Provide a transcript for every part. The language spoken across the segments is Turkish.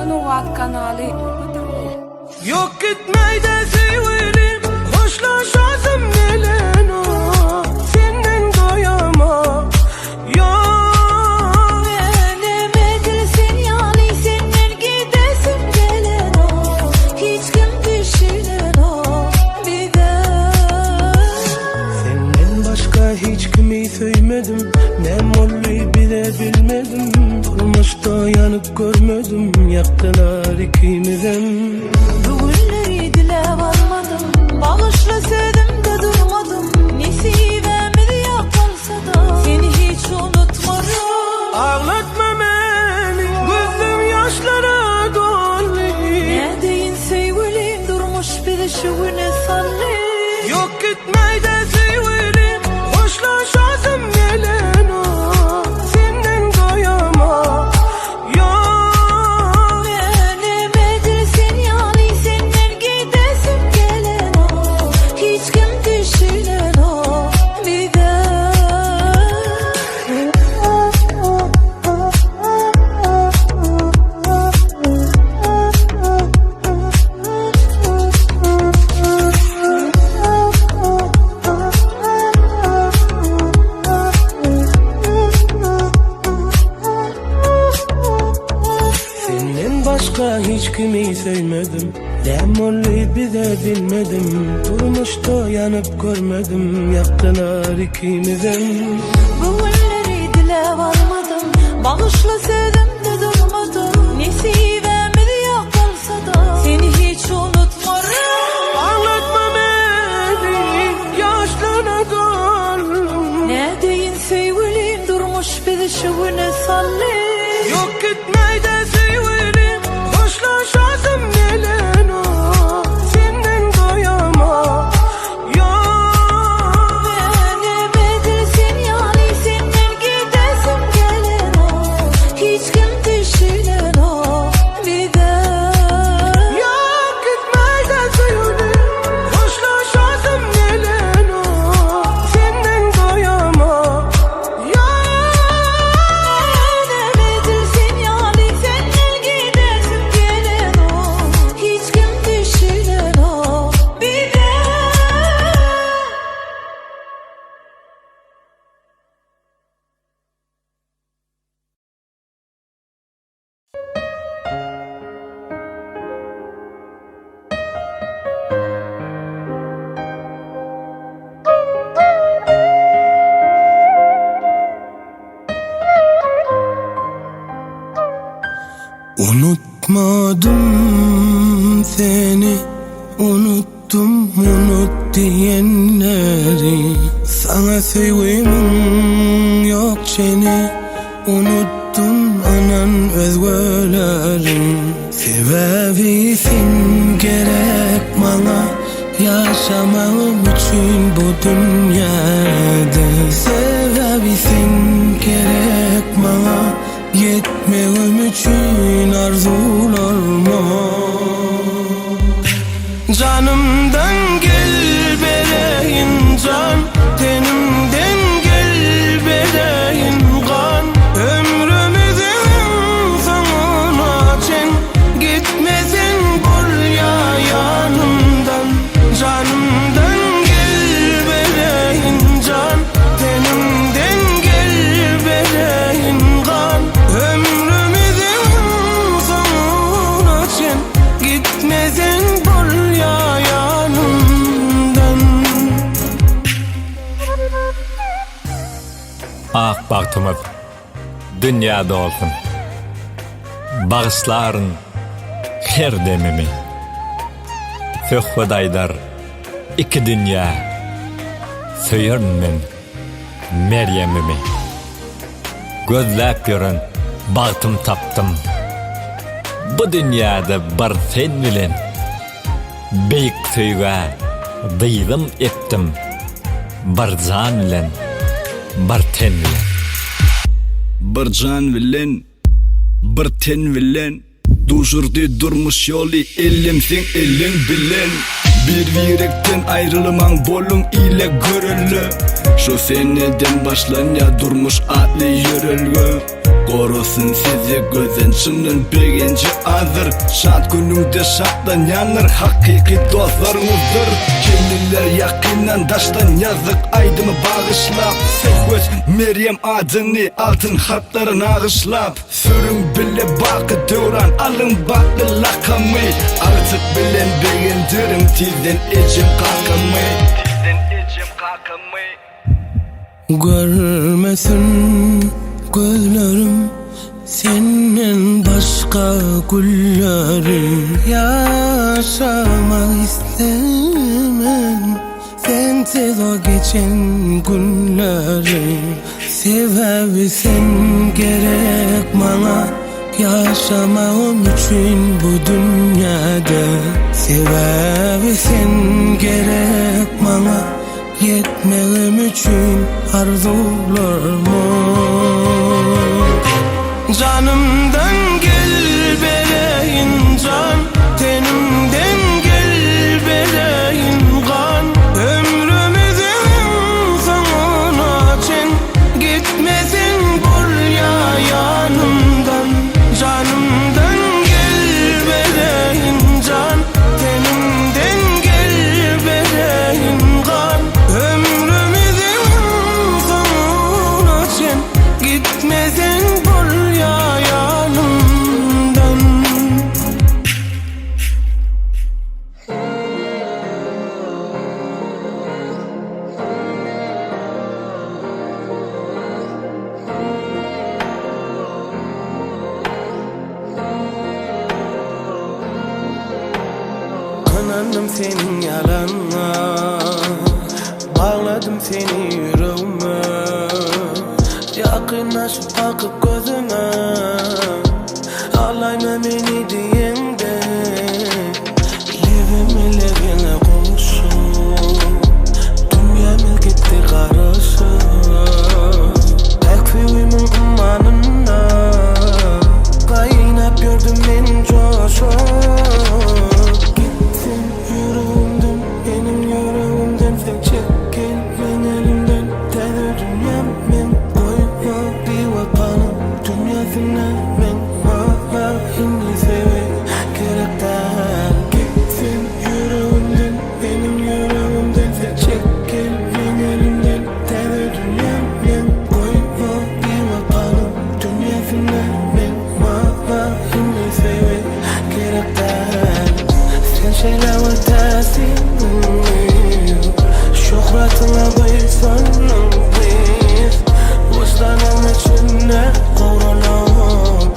Novat kanalı. Yok gitmeyde severim, hoşlaşasım gelen o. Senden doyamam. Yok Veremedirsin yani senden gidesim gelen o. Hiç kim düşünen o bir de. senden başka hiç kimi sevmedim. Ne molli bile bilmedim. Durmuşta yanıp görmedim. Yaktılar ikimizden. Bugünleri dile varmadım. Bağışla sevdim de durmadım. Nesibemi yapılsa da seni hiç unutmadım. Ağlatma beni, gözüm yaşlara doldu. Ne deyin sevgilim durmuş bir de şu güne salli. Yok gitmeyde severim, hoşlaşasım gelen o. Senden doyamam. Yok Veremedirsin yani senden gidesim gelen o. Hiç kim düşünen o bir de. senden başka hiç kimi sevmedim. Demolli bir de bilmedim. Durmuşta yanıp görmedim. Yaktılar ikimizden. Bugünleri dile varmadım. Bağışla sevdim de durmadım. Nesibemi yapılsa da seni hiç unutmadım. Ağlatma beni, yaşlara doldu. Ne deyin sevgilim durmuş bir de şu güne salli. Yok gitmeyde severim, hoşlaşasım gelen o. Senden doyamam. Yok Veremedirsin yani senden gidesim gelen o. Hiç kim düşünen o bir de. Yok gitmeyde severim, hoşlaşasım gelen o. Senden doyamam. Veremedirsin yani senden gidesim gelen o. Hiç kim düşünen o bir de. Unutmadım seni, unuttum unut diyenleri. Sana sevgim yok seni, unuttum anan özgürleri. Sebebisin gerek bana, yaşamam için bu dünyada. Sebebisin gerek bana, yetmem için arzularıma. Canımdan gel vereyim can, tenimden gel vereyim kan. Ömrümüzün sonuna çen, gitmesin bul ya yanımdan. Canımdan gel vereyim can, tenimden gel vereyim kan. Ömrümüzün sonuna çen, gitmesin bul ya yanımdan. Ak baktımız dünyada olsun. Bağışların her demimi. Söhbedaydar iki dünya. Söyürün men Meryem'imi. Gözläp gören baktım taptım. Bu dünyada bar sen bilen. Beyik söyga dıydım ettim. Bar can bilen, bar ten bilen. Bir can bilen, bir ten bilen. Duşurdu durmuş yolu elim sen elin bilen. Bir yürekten ayrılman bolun ile görülü. Şu seneden başlan ya durmuş adlı yürülgü. Korusun sizi gözün çının begince azır. Şat gününde şatlan yanır hakiki dostlarınızdır. Kimliler yakından daştan yazık aydımı bağışlap. Sekvöz Meryem adını altın harfların ağışlap. Sürün bile bakı döran alın bakı lakamı. Artık bilen beğendirim tizden ecim kalkamı. Görmesin gözlerim senden başka güllerim. Yaşamak istemem sensiz o geçen günleri. Sebebi sen gerek bana yaşamam için bu dünyada. Sebebi sen gerek bana yetmem için arzularıma. Canımdan gel vereyim can, tenimden gel vereyim kan. Ömrümüzün sonuna çen gitmesin buraya yanımdan. Canımdan gel vereyim can, tenimden gel vereyim kan. Ömrümüzün sonuna çen gitmesin buraya yanımdan. Kanandım senin yalanına, bağladım seni yüreğime. Yakınlaşıp bakıp gözüne, ağlayma beni diyende. Levime levine konuşup, dünya milketti karışıp. Ekfivimin umanına, kaynap gördüm ben coşup. Gittin yüreğimden, benim yüreğimden. Sen çekil ben elimden, terör dünyam ben. Koyma bir vatanım dünyasına ben. Vallahi sevmek gerekten. Gittin yüreğimden, benim yüreğimden. Sen çekil ben elimden, terör dünyam ben. Koyma bir vatanım dünyasına ben. Vallahi sevmek gerekten. Sen şeyler ötesin, şöhretine bayılsanım biz. Vicdanım içinde kavralan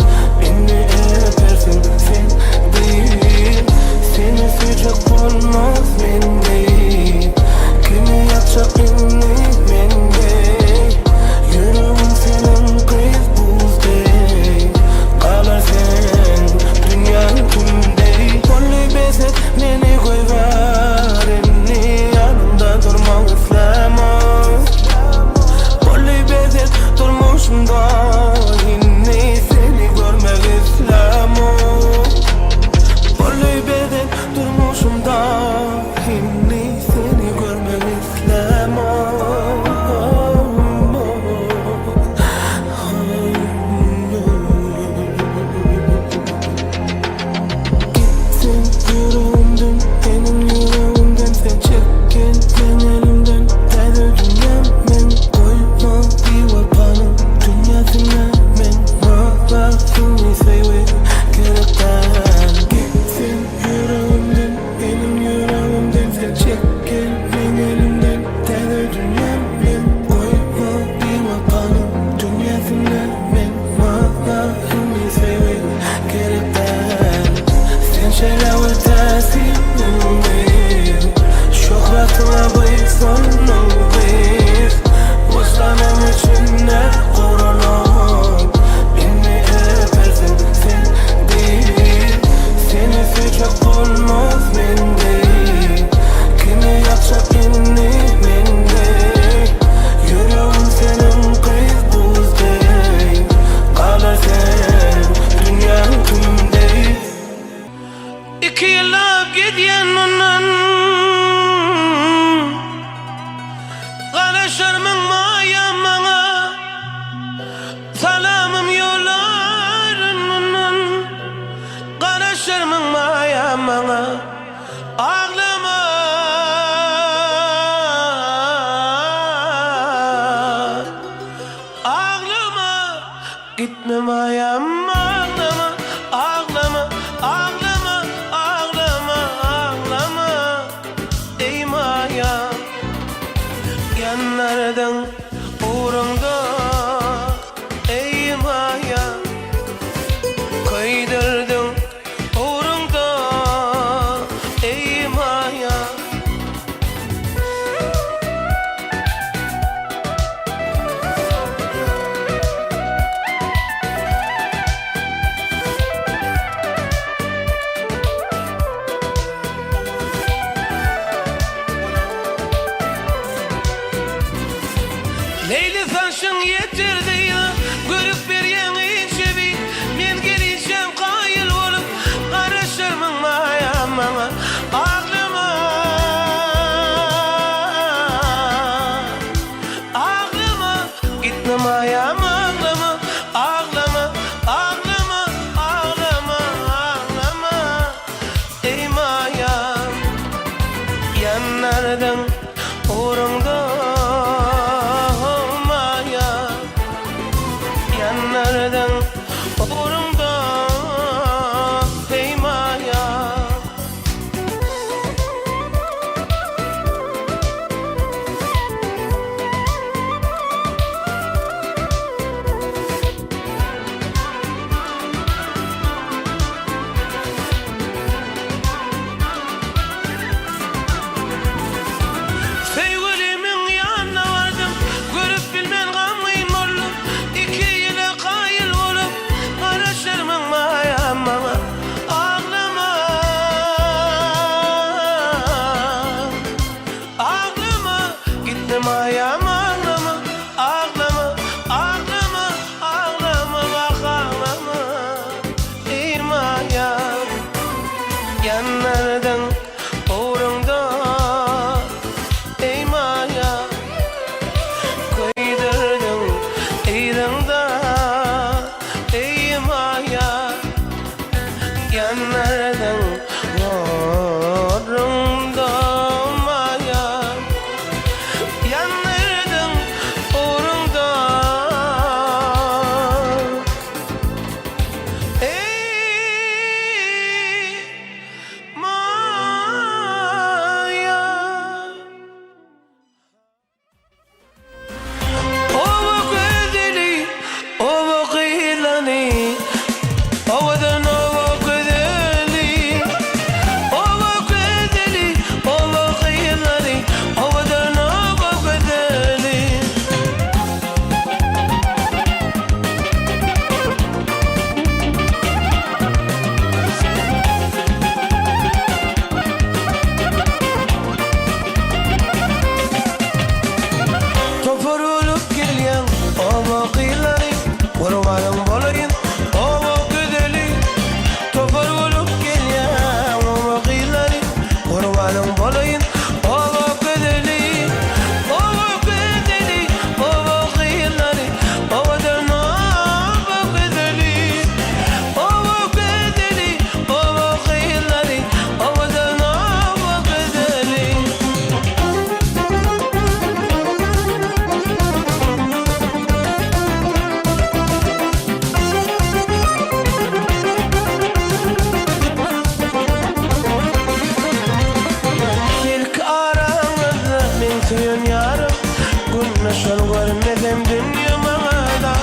Gitme mayam, ağlama, ağlama, ağlama, ağlama, ağlama. Ey mayam, yanlardan uğrunda. Ey mayam, kaydırdın uğrunda. Ey mayam. Leyli saçın yetirdi ya, görüp bir yeni çevi. Men geleceğim kayıl olup, karışırmın mayamama. Ağlama, ağlama, gitme mayam, ağlama, ağlama, ağlama, ağlama, ağlama. Ey mayam, yanlardan uğrunda. Yanlardan uğrumda. Ey mayam. Sevgilimin yanına vardım, görüp bilmen gamıyım oğlum. 2 yıla kayıl olup, karışırmın mayamama. Ağlama, ağlama, gitme mayam, ağlama, ağlama, ağlama, ağlama, bak ağlama. Ey mayam, yanlardan uğrumda. Ey mayam, kaydırdın eyranda. Ey mayam, yanlardan uğrumda. Mayam, yanlardan uğrumda. Ey mayam. O vakdeli, o vakilani, o vadan o vakdeli, o vakdeli, o vakilani, o vadan o vakdeli. Topar olup gelyen o vakilani, kurbanım olayım o vakdeli. Topar olup gelyen o vakilani, kurbanım olayım o vakdeli. O vakdeli, o vakilani, o vadan o vakdeli. O vakdeli, o vakilani, o vadan o vakdeli. İlk aramızda min suyun yarım, güneşin görmedim dünyamada.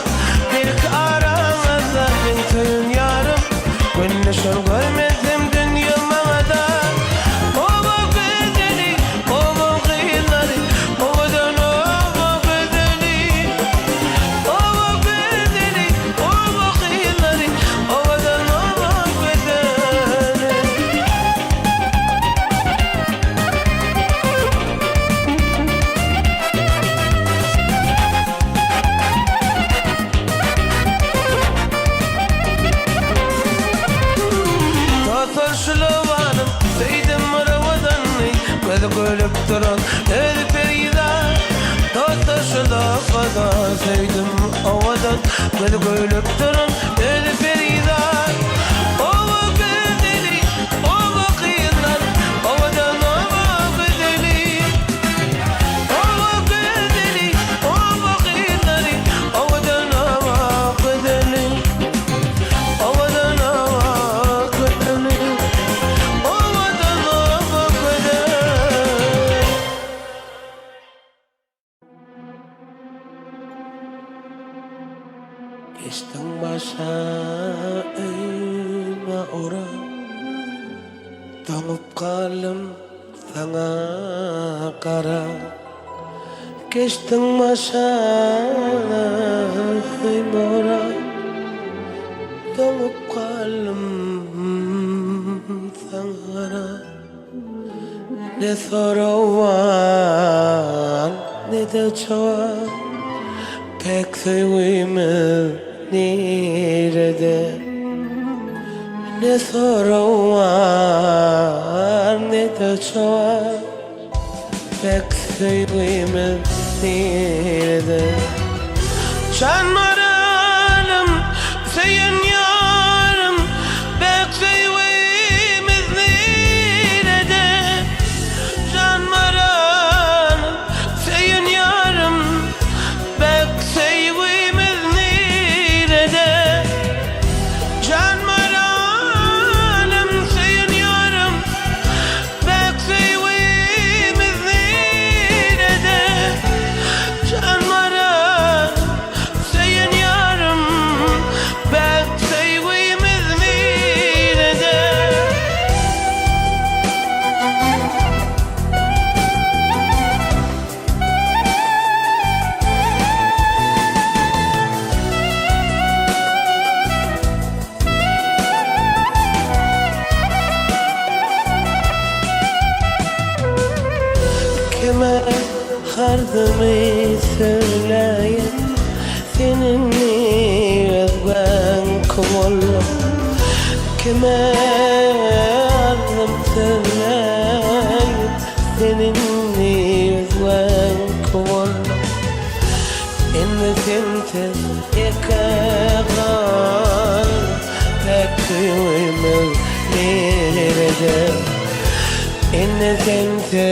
İlk aramızda min suyun yarım, güneşin görmedim dünyamada. O vakdeli, o vakilani, o vadan o vakdeli. O vakdeli, o vakilani, o vadan o vakdeli. Tatır şılovanım, seydim mıravadanı, gözü gülüp duran el perida. Tatır şılavadan, seydim avadan, gözü gülüp duran el perida. O vakdeli, o vakilani, o vadan o vakdeli. O vakdeli, o vakilani, o vadan o vakdeli. Geçtin başa öyle ora Donup kalım sana kara Geçtin başa öyle ora Donup kalım sana Ne soru var ne de cevap Pek sevimi nerede Ne soru var ne de cevap Pek sevimi nerede Can maralım senin yarım Pek sevimiz nerede Can maralım senin yarım Pek sevimiz nerede Can maralım senin yarım Pek sevimiz nerede Can maralım senin yarım Pek sevimiz nerede Kime hardımı söyleyin Seninle özben kollum Kime hardım söyleyin Seninle özben kollum İnnetimte yıkağın Pek duyumuz nerede İnnetimte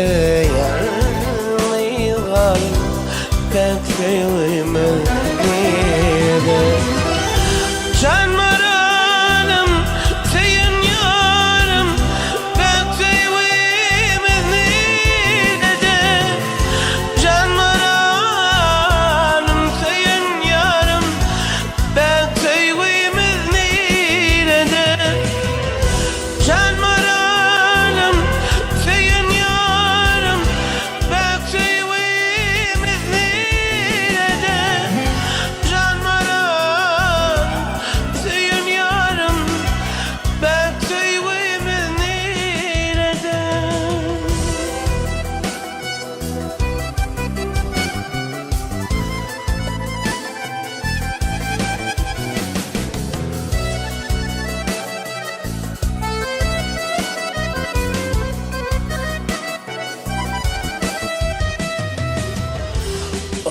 yanlıygan Pek sevimiz nerede Can maralım senin yarım Pek sevimiz nerede Can maralım senin yarım Pek sevimiz nerede Can maralım senin yarım Pek sevimiz nerede Can maralım senin yarım Pek sevimiz nerede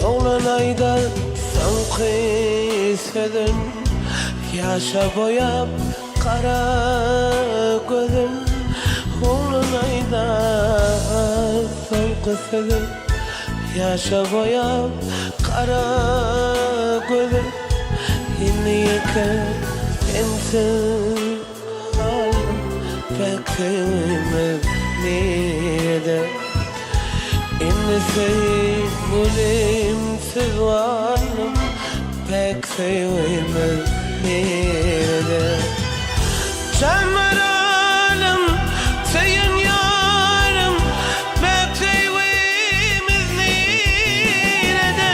Oğlan ayda sanki sedin Yaşa boyap kara gözün Oğlan ayda sanki sedin Yaşa boyap kara gözün Yine yıkar sensin halim Pek sevimiz nerede İnne sevimsiz varlım Pek sevimiz nerede Can maralım senin yarım Pek sevimiz nerede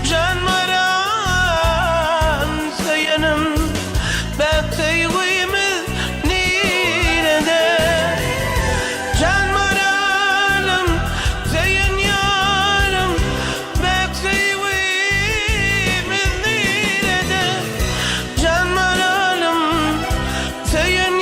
Can maralım senin Pek sevimiz nerede Can maralım senin yarım Pek sevimiz nerede Can maralım senin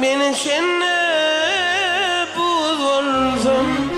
Beni senne buz olsam